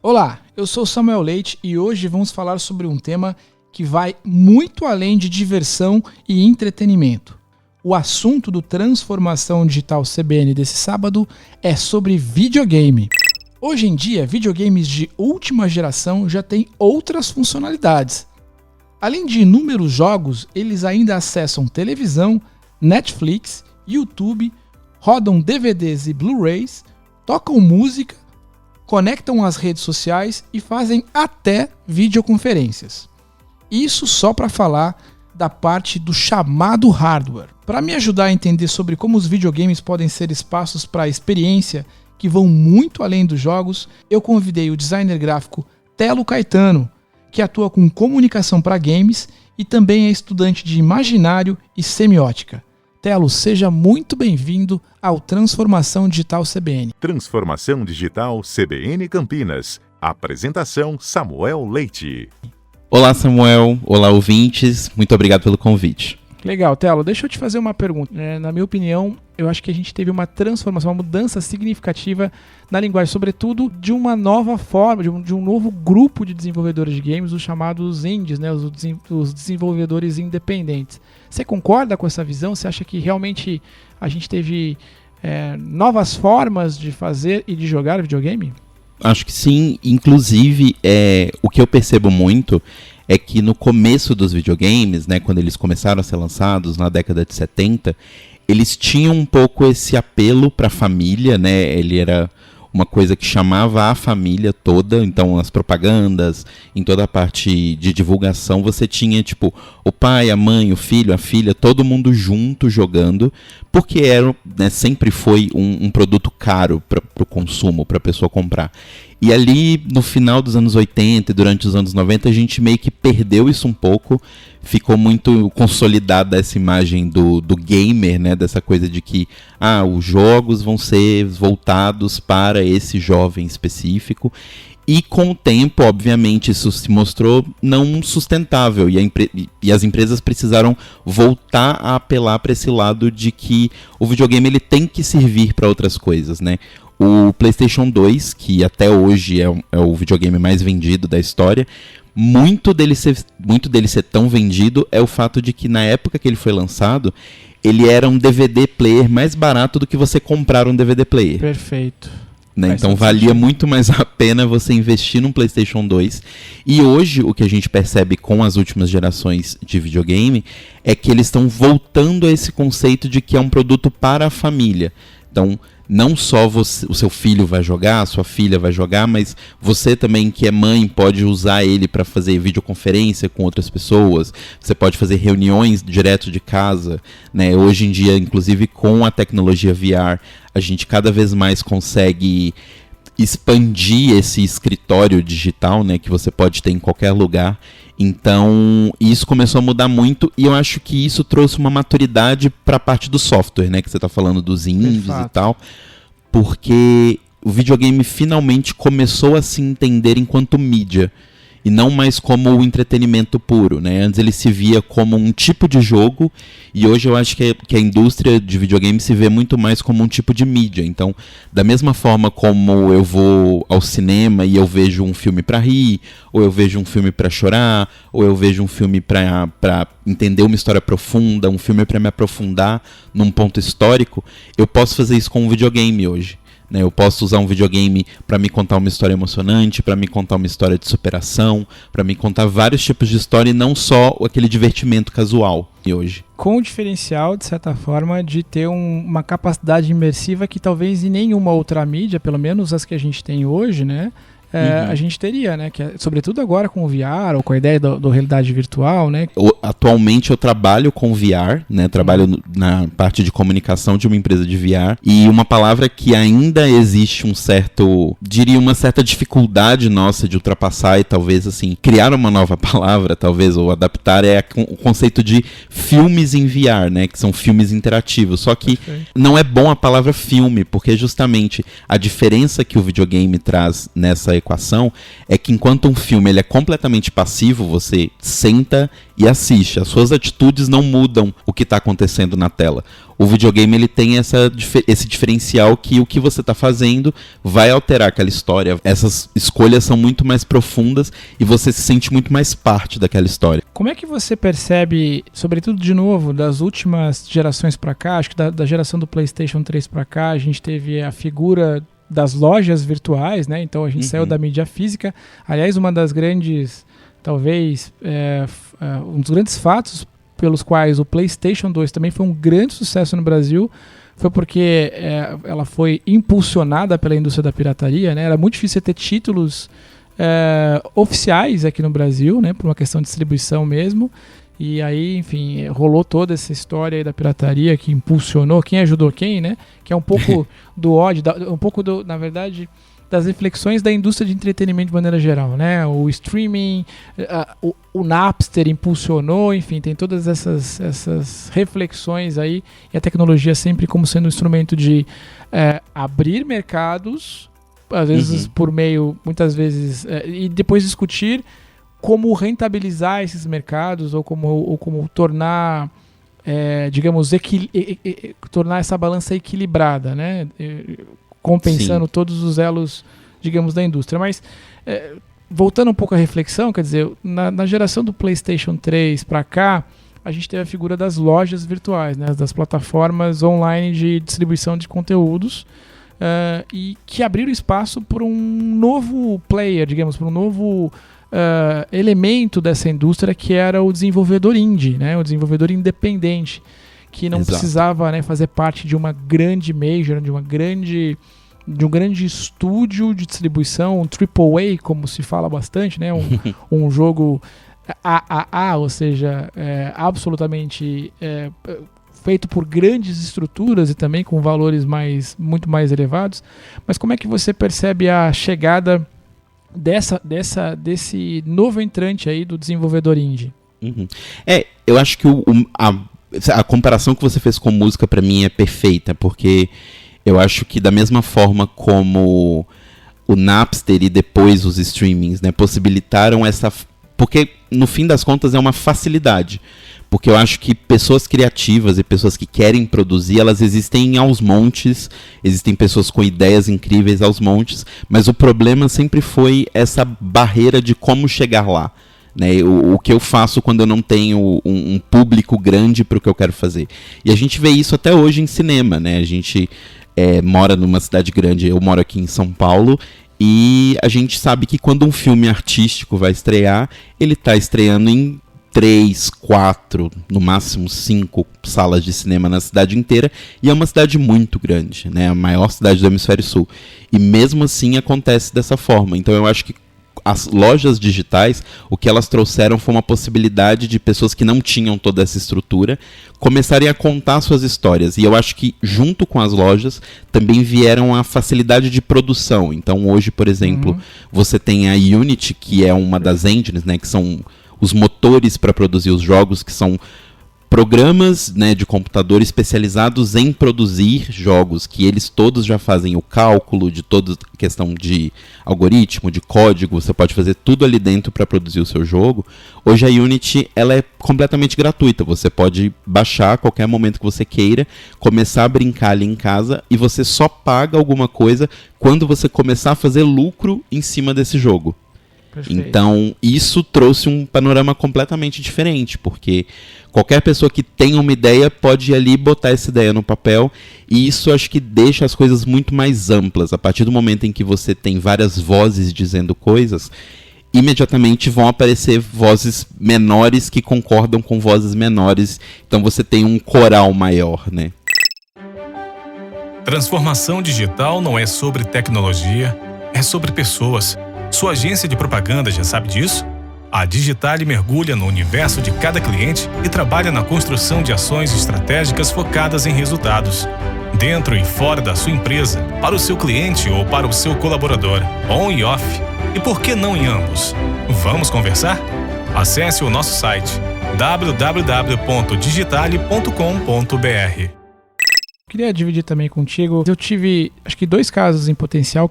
Olá, eu sou Samuel Leite e hoje vamos falar sobre um tema que vai muito além de diversão e entretenimento. O assunto do Transformação Digital CBN desse sábado é sobre videogame. Hoje em dia, videogames de última geração já têm outras funcionalidades. Além de inúmeros jogos, eles ainda acessam televisão, Netflix, YouTube, rodam DVDs e Blu-rays, tocam música, conectam as redes sociais e fazem até videoconferências. Isso só para falar da parte do chamado hardware. Para me ajudar a entender sobre como os videogames podem ser espaços para experiência que vão muito além dos jogos, eu convidei o designer gráfico Telo Caetano, que atua com comunicação para games e também é estudante de imaginário e semiótica. Telo, seja muito bem-vindo ao Transformação Digital CBN. Transformação Digital CBN Campinas. Apresentação Samuel Leite. Olá, Samuel. Olá, ouvintes. Muito obrigado pelo convite. Legal, Telo. Deixa eu te fazer uma pergunta. Na minha opinião, eu acho que a gente teve uma transformação, uma mudança significativa na linguagem, sobretudo de uma nova forma, de um novo grupo de desenvolvedores de games, os chamados indies, né, os desenvolvedores independentes. Você concorda com essa visão? Você acha que realmente a gente teve novas formas de fazer e de jogar videogame? Acho que sim. Inclusive, o que eu percebo muito é que no começo dos videogames, né, quando eles começaram a ser lançados na década de 70, eles tinham um pouco esse apelo para a família, né? Ele era uma coisa que chamava a família toda, então as propagandas, em toda a parte de divulgação, você tinha tipo o pai, a mãe, o filho, a filha, todo mundo junto jogando, porque sempre foi um produto caro para o consumo, para a pessoa comprar. E ali no final dos anos 80 e durante os anos 90 a gente meio que perdeu isso um pouco, ficou muito consolidada essa imagem do gamer, né? Dessa coisa de que os jogos vão ser voltados para esse jovem específico. E com o tempo, obviamente, isso se mostrou não sustentável e as empresas precisaram voltar a apelar para esse lado de que o videogame ele tem que servir para outras coisas, né? O PlayStation 2, que até hoje é o videogame mais vendido da história, muito dele ser tão vendido é o fato de que na época que ele foi lançado, ele era um DVD player mais barato do que você comprar um DVD player. Perfeito. Né? Então valia muito mais a pena você investir num PlayStation 2. E hoje o que a gente percebe com as últimas gerações de videogame é que eles estão voltando a esse conceito de que é um produto para a família. Então não só o seu filho vai jogar, a sua filha vai jogar, mas você também que é mãe pode usar ele para fazer videoconferência com outras pessoas. Você pode fazer reuniões direto de casa, né? Hoje em dia, inclusive com a tecnologia VR, a gente cada vez mais consegue expandir esse escritório digital, né, que você pode ter em qualquer lugar. Então, isso começou a mudar muito e eu acho que isso trouxe uma maturidade para a parte do software, né, que você está falando dos indies e tal, porque o videogame finalmente começou a se entender enquanto mídia e não mais como o entretenimento puro, né? Antes ele se via como um tipo de jogo e hoje eu acho que a indústria de videogame se vê muito mais como um tipo de mídia. Então, da mesma forma como eu vou ao cinema e eu vejo um filme para rir, ou eu vejo um filme para chorar, ou eu vejo um filme para entender uma história profunda, um filme para me aprofundar num ponto histórico, eu posso fazer isso com um videogame hoje. Eu posso usar um videogame para me contar uma história emocionante, para me contar uma história de superação, para me contar vários tipos de história e não só aquele divertimento casual hoje. Com o diferencial, de certa forma, de ter uma capacidade imersiva que talvez em nenhuma outra mídia, pelo menos as que a gente tem hoje, né? A gente teria, né? Que sobretudo agora com o VR ou com a ideia do realidade virtual, né? Atualmente eu trabalho com VR, né? Trabalho na parte de comunicação de uma empresa de VR e uma palavra que ainda existe uma certa dificuldade nossa de ultrapassar e talvez assim criar uma nova palavra, talvez ou adaptar o conceito de filmes em VR, né? Que são filmes interativos. Só que não é bom a palavra filme porque justamente a diferença que o videogame traz nessa equação é que enquanto um filme ele é completamente passivo, você senta e assiste. As suas atitudes não mudam o que está acontecendo na tela. O videogame ele tem esse diferencial que o que você está fazendo vai alterar aquela história. Essas escolhas são muito mais profundas e você se sente muito mais parte daquela história. Como é que você percebe, sobretudo de novo, das últimas gerações para cá, acho que da geração do PlayStation 3 para cá, a gente teve a figura das lojas virtuais, né? Então a gente saiu da mídia física. Aliás, uma das grandes, talvez, um dos grandes fatos pelos quais o PlayStation 2 também foi um grande sucesso no Brasil, foi porque ela foi impulsionada pela indústria da pirataria, né? Era muito difícil ter títulos oficiais aqui no Brasil, né? Por uma questão de distribuição mesmo. E aí, enfim, rolou toda essa história aí da pirataria que impulsionou, quem ajudou quem, né? Que é um pouco do ódio, um pouco, na verdade, das reflexões da indústria de entretenimento de maneira geral, né? O streaming, o Napster impulsionou, enfim, tem todas essas reflexões aí, e a tecnologia sempre como sendo um instrumento de abrir mercados, às vezes por meio, muitas vezes, e depois discutir como rentabilizar esses mercados ou como tornar, digamos, tornar essa balança equilibrada, né? Compensando todos os elos, digamos, da indústria. Mas, voltando um pouco à reflexão, quer dizer, na geração do PlayStation 3 para cá, a gente teve a figura das lojas virtuais, né? Das plataformas online de distribuição de conteúdos, e que abriram espaço para um novo player, digamos, para um novo elemento dessa indústria, que era o desenvolvedor indie, né? O desenvolvedor independente, que não precisava, né, fazer parte de uma grande major, de um grande estúdio de distribuição, um AAA, como se fala bastante, né? Um jogo AAA, ou seja, absolutamente feito por grandes estruturas e também com valores muito mais elevados. Mas como é que você percebe a chegada desse novo entrante aí do desenvolvedor indie? Eu acho que a comparação que você fez com música pra mim é perfeita, porque eu acho que da mesma forma como o Napster e depois os streamings, né, possibilitaram porque no fim das contas é uma facilidade, porque eu acho que pessoas criativas e pessoas que querem produzir, elas existem aos montes, existem pessoas com ideias incríveis aos montes, mas o problema sempre foi essa barreira de como chegar lá. Né, o que eu faço quando eu não tenho um público grande para o que eu quero fazer. E a gente vê isso até hoje em cinema, né? A gente mora numa cidade grande, eu moro aqui em São Paulo, e a gente sabe que quando um filme artístico vai estrear, ele está estreando em 3, 4, no máximo 5 salas de cinema na cidade inteira, e é uma cidade muito grande, né? A maior cidade do Hemisfério Sul. E mesmo assim acontece dessa forma. Então eu acho que as lojas digitais, o que elas trouxeram foi uma possibilidade de pessoas que não tinham toda essa estrutura começarem a contar suas histórias. E eu acho que junto com as lojas também vieram a facilidade de produção. Então hoje, por exemplo, você tem a Unity, que é uma das engines, né, que são os motores para produzir os jogos, que são programas, né, de computador especializados em produzir jogos, que eles todos já fazem o cálculo de toda a questão de algoritmo, de código, você pode fazer tudo ali dentro para produzir o seu jogo. Hoje a Unity, ela é completamente gratuita, você pode baixar a qualquer momento que você queira, começar a brincar ali em casa, e você só paga alguma coisa quando você começar a fazer lucro em cima desse jogo. Perfeito. Então, isso trouxe um panorama completamente diferente, porque qualquer pessoa que tenha uma ideia pode ir ali e botar essa ideia no papel, e isso acho que deixa as coisas muito mais amplas. A partir do momento em que você tem várias vozes dizendo coisas, imediatamente vão aparecer vozes menores que concordam com vozes menores, então você tem um coral maior, né? Transformação digital não é sobre tecnologia, é sobre pessoas. Sua agência de propaganda já sabe disso? A Digitale mergulha no universo de cada cliente e trabalha na construção de ações estratégicas focadas em resultados, dentro e fora da sua empresa, para o seu cliente ou para o seu colaborador, on e off. E por que não em ambos? Vamos conversar? Acesse o nosso site www.digitale.com.br. Queria dividir também contigo. Eu tive, acho que 2 casos em potencial,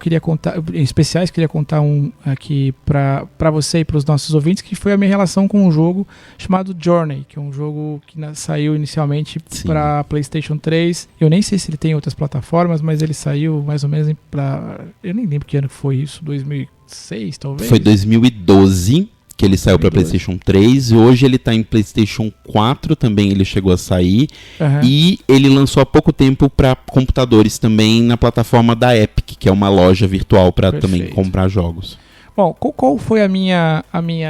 especiais, queria contar um aqui para você e para os nossos ouvintes, que foi a minha relação com um jogo chamado Journey, que é um jogo que saiu inicialmente para PlayStation 3. Eu nem sei se ele tem outras plataformas, mas ele saiu mais ou menos para... Eu nem lembro que ano foi isso, 2006 talvez? Foi 2012. Que ele saiu para PlayStation 3, e hoje ele tá em PlayStation 4 também, ele chegou a sair, e ele lançou há pouco tempo para computadores também na plataforma da Epic, que é uma loja virtual para também comprar jogos. Bom, qual foi a minha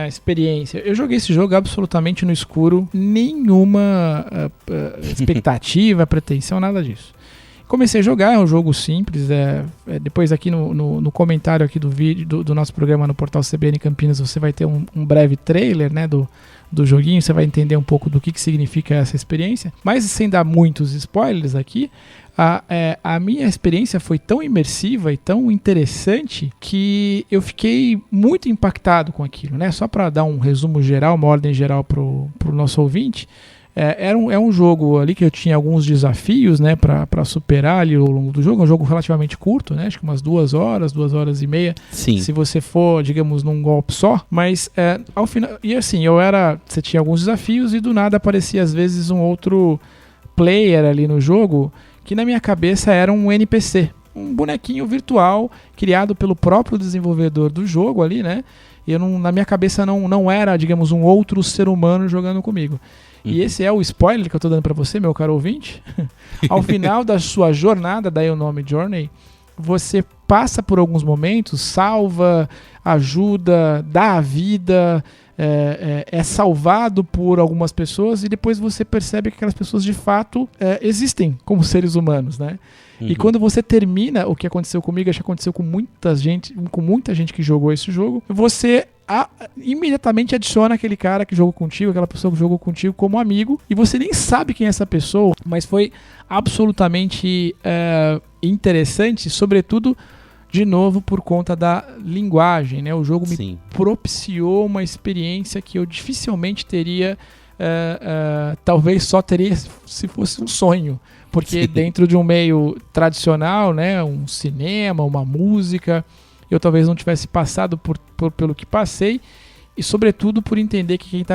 experiência? Eu joguei esse jogo absolutamente no escuro, nenhuma expectativa, pretensão, nada disso. Comecei a jogar, é um jogo simples, depois aqui no comentário aqui do vídeo do nosso programa no portal CBN Campinas você vai ter um breve trailer, né, do joguinho, você vai entender um pouco do que significa essa experiência, mas sem dar muitos spoilers aqui, a minha experiência foi tão imersiva e tão interessante que eu fiquei muito impactado com aquilo, né? Só para dar um resumo geral, uma ordem geral pro nosso ouvinte. É um jogo ali que eu tinha alguns desafios, né, para superar ali ao longo do jogo. É um jogo relativamente curto, né, acho que umas 2 horas e meia. Sim. Se você for, digamos, num golpe só. Mas ao final, e assim, você tinha alguns desafios e do nada aparecia às vezes um outro player ali no jogo que na minha cabeça era um NPC, um bonequinho virtual criado pelo próprio desenvolvedor do jogo ali, né? E na minha cabeça não era, digamos, um outro ser humano jogando comigo. E esse é o spoiler que eu estou dando para você, meu caro ouvinte. Ao final da sua jornada, daí o nome Journey, você passa por alguns momentos, salva, ajuda, dá a vida, é salvado por algumas pessoas e depois você percebe que aquelas pessoas de fato existem como seres humanos, né? E quando você termina, o que aconteceu comigo, acho que aconteceu com muita gente que jogou esse jogo, você imediatamente adiciona aquele cara que jogou contigo, aquela pessoa que jogou contigo como amigo, e você nem sabe quem é essa pessoa, mas foi absolutamente interessante, sobretudo, de novo, por conta da linguagem, né? O jogo me propiciou uma experiência que eu dificilmente teria, talvez só teria se fosse um sonho, porque dentro de um meio tradicional, né, um cinema, uma música, eu talvez não tivesse passado pelo que passei, e sobretudo por entender que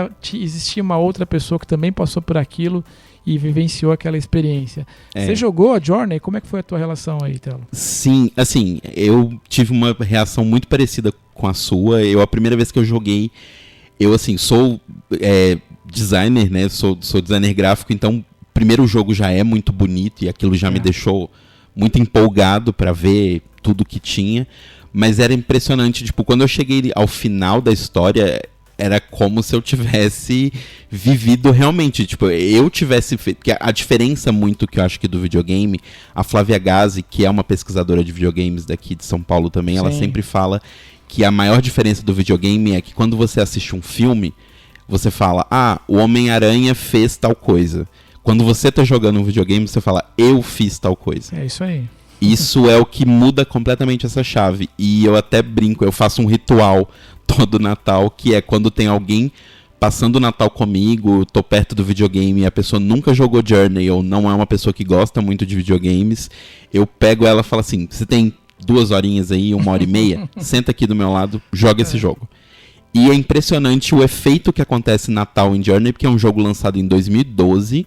existia uma outra pessoa que também passou por aquilo e vivenciou aquela experiência. Você jogou a Journey? Como é que foi a tua relação aí, Telo? Sim, assim, eu tive uma reação muito parecida com a sua. A primeira vez que eu joguei, eu assim, sou designer, né, sou designer gráfico, então primeiro o jogo já é muito bonito e aquilo já me deixou muito empolgado para ver tudo que tinha. Mas era impressionante, tipo, quando eu cheguei ao final da história, era como se eu tivesse vivido realmente, tipo, eu tivesse feito, porque a diferença muito que eu acho que do videogame, a Flávia Gazi, que é uma pesquisadora de videogames daqui de São Paulo também, ela sempre fala que a maior diferença do videogame é que quando você assiste um filme, você fala, o Homem-Aranha fez tal coisa. Quando você tá jogando um videogame, você fala, eu fiz tal coisa. É isso aí. Isso é o que muda completamente essa chave. E eu até brinco, eu faço um ritual todo Natal, que é quando tem alguém passando o Natal comigo, tô perto do videogame e a pessoa nunca jogou Journey ou não é uma pessoa que gosta muito de videogames, eu pego ela e falo assim, você tem 2 horinhas aí, 1h30, senta aqui do meu lado, joga esse jogo. E é impressionante o efeito que acontece em Natal em Journey, porque é um jogo lançado em 2012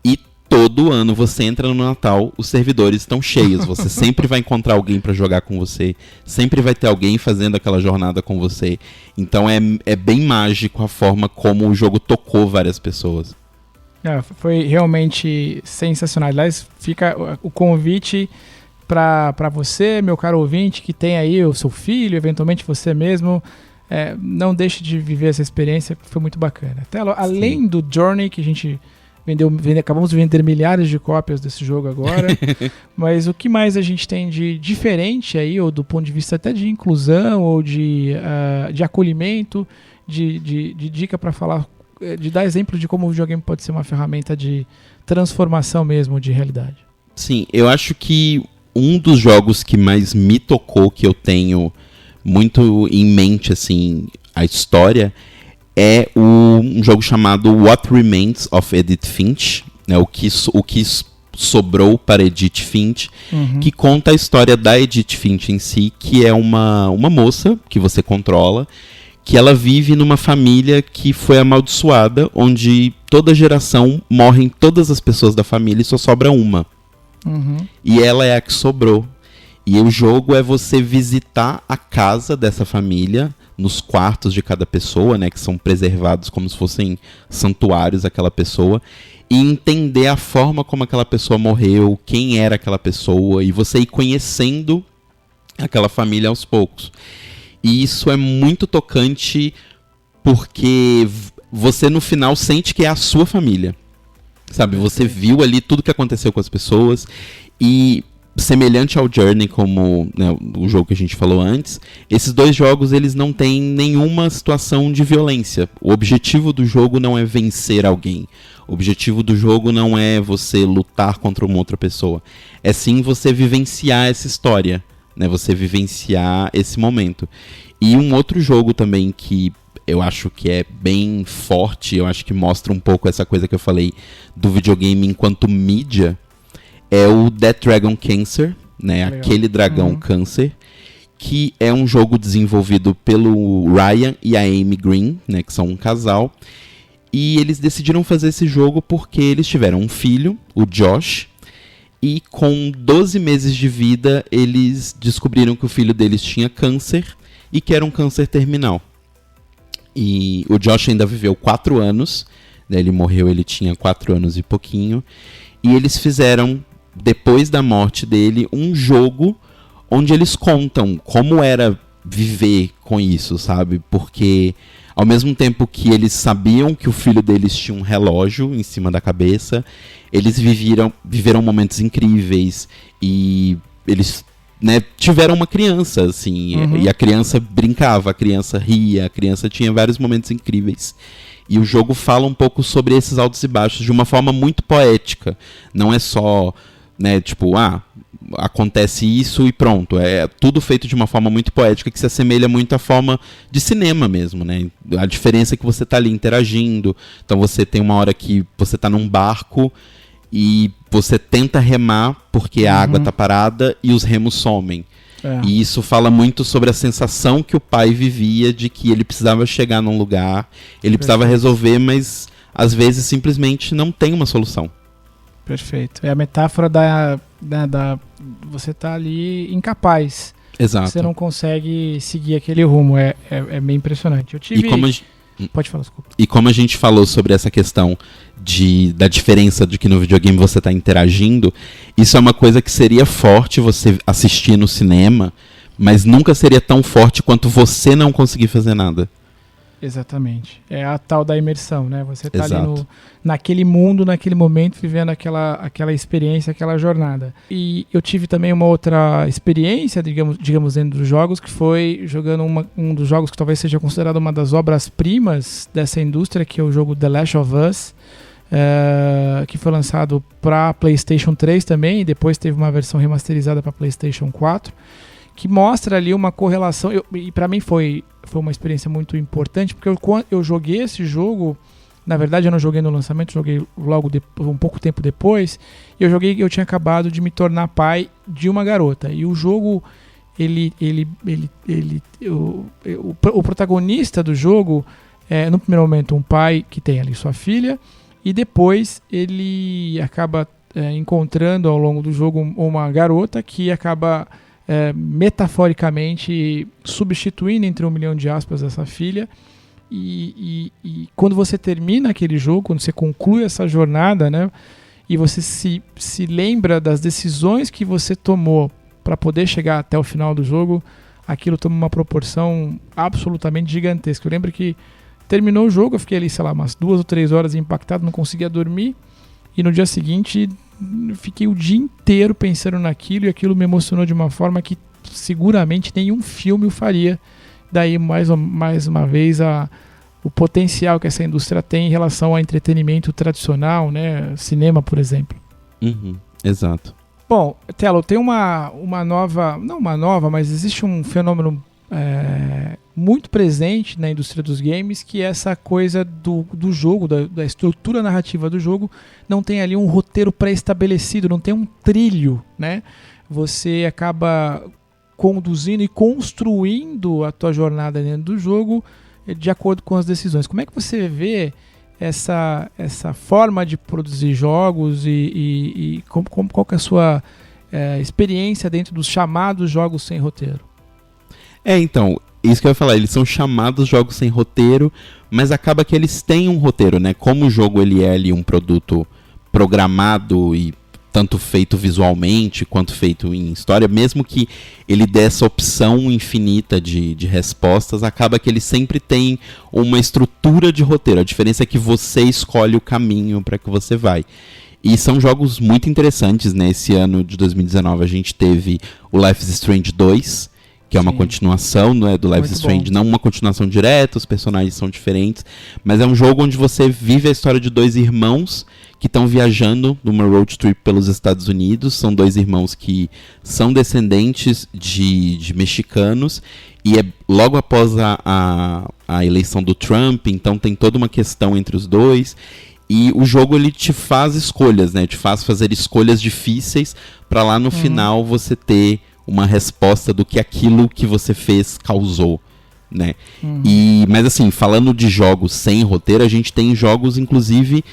e todo ano você entra no Natal, os servidores estão cheios, você sempre vai encontrar alguém para jogar com você, sempre vai ter alguém fazendo aquela jornada com você. Então é bem mágico a forma como o jogo tocou várias pessoas. Foi realmente sensacional. Aliás, fica o convite para você, meu caro ouvinte, que tem aí o seu filho, eventualmente você mesmo, não deixe de viver essa experiência, foi muito bacana. Além do Journey, que a gente acabamos de vender milhares de cópias desse jogo agora, mas o que mais a gente tem de diferente aí, ou do ponto de vista até de inclusão, ou de acolhimento, de dica para falar, de dar exemplo de como o videogame pode ser uma ferramenta de transformação mesmo de realidade? Sim, eu acho que um dos jogos que mais me tocou, que eu tenho muito em mente, assim, a história, um jogo chamado What Remains of Edith Finch, né, o que sobrou para Edith Finch, que conta a história da Edith Finch em si, que é uma moça que você controla, que ela vive numa família que foi amaldiçoada, onde toda geração morrem todas as pessoas da família e só sobra uma. E ela é a que sobrou. E o jogo é você visitar a casa dessa família, nos quartos de cada pessoa, né, que são preservados como se fossem santuários daquela pessoa, e entender a forma como aquela pessoa morreu, quem era aquela pessoa, e você ir conhecendo aquela família aos poucos. E isso é muito tocante porque você no final sente que é a sua família. Sabe, você viu ali tudo que aconteceu com as pessoas e semelhante ao Journey, como, né, o jogo que a gente falou antes, esses dois jogos eles não têm nenhuma situação de violência. O objetivo do jogo não é vencer alguém. O objetivo do jogo não é você lutar contra uma outra pessoa. É sim você vivenciar essa história, né, você vivenciar esse momento. E um outro jogo também que eu acho que é bem forte, eu acho que mostra um pouco essa coisa que eu falei do videogame enquanto mídia, é o That Dragon Cancer, né? Legal. Aquele dragão câncer, que é um jogo desenvolvido pelo Ryan e a Amy Green, né? Que são um casal. E eles decidiram fazer esse jogo porque eles tiveram um filho, o Josh, e com 12 meses de vida eles descobriram que o filho deles tinha câncer e que era um câncer terminal. E o Josh ainda viveu 4 anos, né? Ele morreu, ele tinha 4 anos e pouquinho, e eles fizeram, depois da morte dele, um jogo onde eles contam como era viver com isso, sabe? Porque ao mesmo tempo que eles sabiam que o filho deles tinha um relógio em cima da cabeça, eles viveram momentos incríveis e eles, né, tiveram uma criança, assim, e a criança brincava, a criança ria, a criança tinha vários momentos incríveis. E o jogo fala um pouco sobre esses altos e baixos de uma forma muito poética. Não é só, né, tipo, acontece isso e pronto. É tudo feito de uma forma muito poética que se assemelha muito à forma de cinema mesmo, né? A diferença é que você tá ali interagindo. Então você tem uma hora que você tá num barco e você tenta remar porque a água tá parada e os remos somem. E isso fala muito sobre a sensação que o pai vivia de que ele precisava chegar num lugar, ele precisava resolver, mas às vezes simplesmente não tem uma solução. Perfeito. É a metáfora da você tá ali incapaz. Exato. Você não consegue seguir aquele rumo. É bem impressionante. Eu tive... Pode falar, desculpa. E como a gente falou sobre essa questão da diferença de que no videogame você está interagindo, isso é uma coisa que seria forte você assistir no cinema, mas nunca seria tão forte quanto você não conseguir fazer nada. Exatamente. É a tal da imersão, né? Você está ali naquele mundo, naquele momento, vivendo aquela experiência, aquela jornada. E eu tive também uma outra experiência, digamos dentro dos jogos, que foi jogando um dos jogos que talvez seja considerado uma das obras-primas dessa indústria, que é o jogo The Last of Us, que foi lançado para PlayStation 3 também, e depois teve uma versão remasterizada para PlayStation 4, que mostra ali uma correlação, e para mim foi uma experiência muito importante, porque eu joguei esse jogo, na verdade eu não joguei no lançamento, joguei logo um pouco tempo depois, e eu tinha acabado de me tornar pai de uma garota, e o jogo, o protagonista do jogo é, no primeiro momento, um pai que tem ali sua filha, e depois ele acaba encontrando ao longo do jogo uma garota que acaba metaforicamente substituindo, entre 1 milhão de aspas, essa filha. E quando você termina aquele jogo, quando você conclui essa jornada, né, e você se lembra das decisões que você tomou para poder chegar até o final do jogo, aquilo toma uma proporção absolutamente gigantesca. Eu lembro que terminou o jogo, eu fiquei ali, sei lá, umas 2 ou 3 horas impactado, não conseguia dormir, e no dia seguinte fiquei o dia inteiro pensando naquilo, e aquilo me emocionou de uma forma que seguramente nenhum filme o faria. Daí, mais uma vez, o potencial que essa indústria tem em relação ao entretenimento tradicional, né? Cinema, por exemplo. Exato. Bom, Telo, tem uma nova... Não uma nova, mas existe um fenômeno muito presente na indústria dos games, que é essa coisa do jogo, da estrutura narrativa do jogo, não tem ali um roteiro pré-estabelecido, não tem um trilho, né? Você acaba conduzindo e construindo a tua jornada dentro do jogo de acordo com as decisões. Como é que você vê essa forma de produzir jogos e qual que é a sua experiência dentro dos chamados jogos sem roteiro? Então, isso que eu ia falar, eles são chamados jogos sem roteiro, mas acaba que eles têm um roteiro, né? Como o jogo ele é ali um produto programado e tanto feito visualmente quanto feito em história, mesmo que ele dê essa opção infinita de respostas, acaba que ele sempre tem uma estrutura de roteiro. A diferença é que você escolhe o caminho para que você vai. E são jogos muito interessantes, né? Esse ano de 2019 a gente teve o Life is Strange 2, que é uma continuação, não é, do Life is Strange, não uma continuação direta, os personagens são diferentes, mas é um jogo onde você vive a história de dois irmãos que estão viajando numa road trip pelos Estados Unidos. São dois irmãos que são descendentes de mexicanos, e é logo após a eleição do Trump, então tem toda uma questão entre os dois. E o jogo ele te faz escolhas, né? Te faz fazer escolhas difíceis para lá no final você ter uma resposta do que aquilo que você fez causou, né? Mas assim, falando de jogos sem roteiro, a gente tem jogos, inclusive,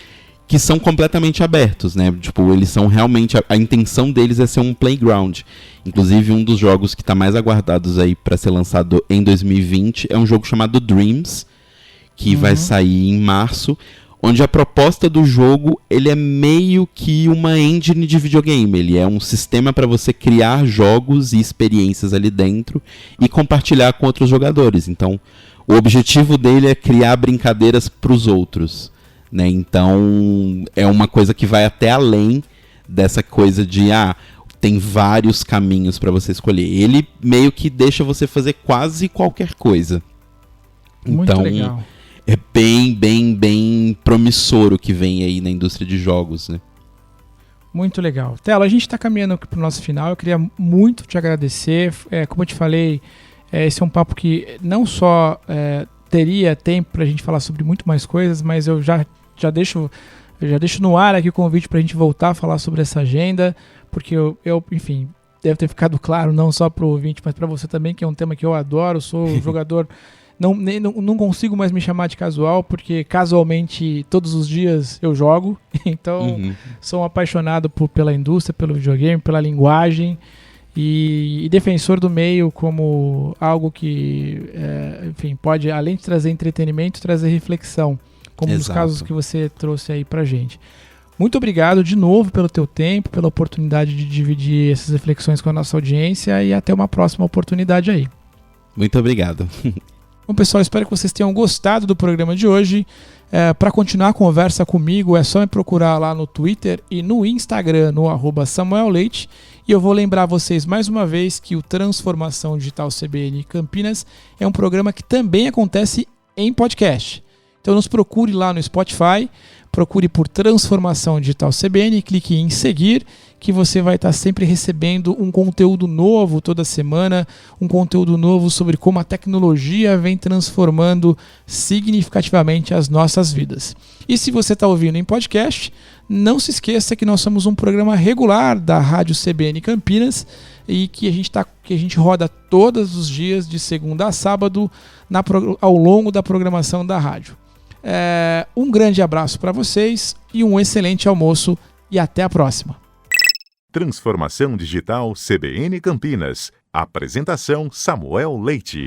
que são completamente abertos, né? Tipo, eles são realmente... A intenção deles é ser um playground. Inclusive, um dos jogos que está mais aguardados aí para ser lançado em 2020 é um jogo chamado Dreams, que vai sair em março, onde a proposta do jogo ele é meio que uma engine de videogame. Ele é um sistema para você criar jogos e experiências ali dentro e compartilhar com outros jogadores. Então, o objetivo dele é criar brincadeiras para os outros, né? Então, é uma coisa que vai até além dessa coisa de tem vários caminhos para você escolher. Ele meio que deixa você fazer quase qualquer coisa. Muito legal. É bem promissor o que vem aí na indústria de jogos, né? Muito legal. Telo, a gente está caminhando aqui para o nosso final. Eu queria muito te agradecer. Como eu te falei, esse é um papo que não só teria tempo para a gente falar sobre muito mais coisas, mas eu já deixo no ar aqui o convite para a gente voltar a falar sobre essa agenda, porque eu enfim, deve ter ficado claro não só para o ouvinte, mas para você também, que é um tema que eu adoro. Sou jogador... Não consigo mais me chamar de casual, porque casualmente todos os dias eu jogo. Então sou um apaixonado pela indústria, pelo videogame, pela linguagem, e defensor do meio como algo que enfim, pode, além de trazer entretenimento, trazer reflexão, como nos casos que você trouxe aí pra gente. Muito obrigado de novo pelo teu tempo, pela oportunidade de dividir essas reflexões com a nossa audiência, e até uma próxima oportunidade aí. Muito obrigado. Bom, pessoal, espero que vocês tenham gostado do programa de hoje. Para continuar a conversa comigo, é só me procurar lá no Twitter e no Instagram, no @SamuelLeite. E eu vou lembrar vocês mais uma vez que o Transformação Digital CBN Campinas é um programa que também acontece em podcast. Então nos procure lá no Spotify, procure por Transformação Digital CBN, clique em seguir, que você vai estar sempre recebendo um conteúdo novo toda semana, um conteúdo novo sobre como a tecnologia vem transformando significativamente as nossas vidas. E se você está ouvindo em podcast, não se esqueça que nós somos um programa regular da Rádio CBN Campinas e que a gente roda todos os dias, de segunda a sábado, ao longo da programação da rádio. Um grande abraço para vocês e um excelente almoço, e até a próxima. Transformação Digital CBN Campinas. Apresentação Samuel Leite.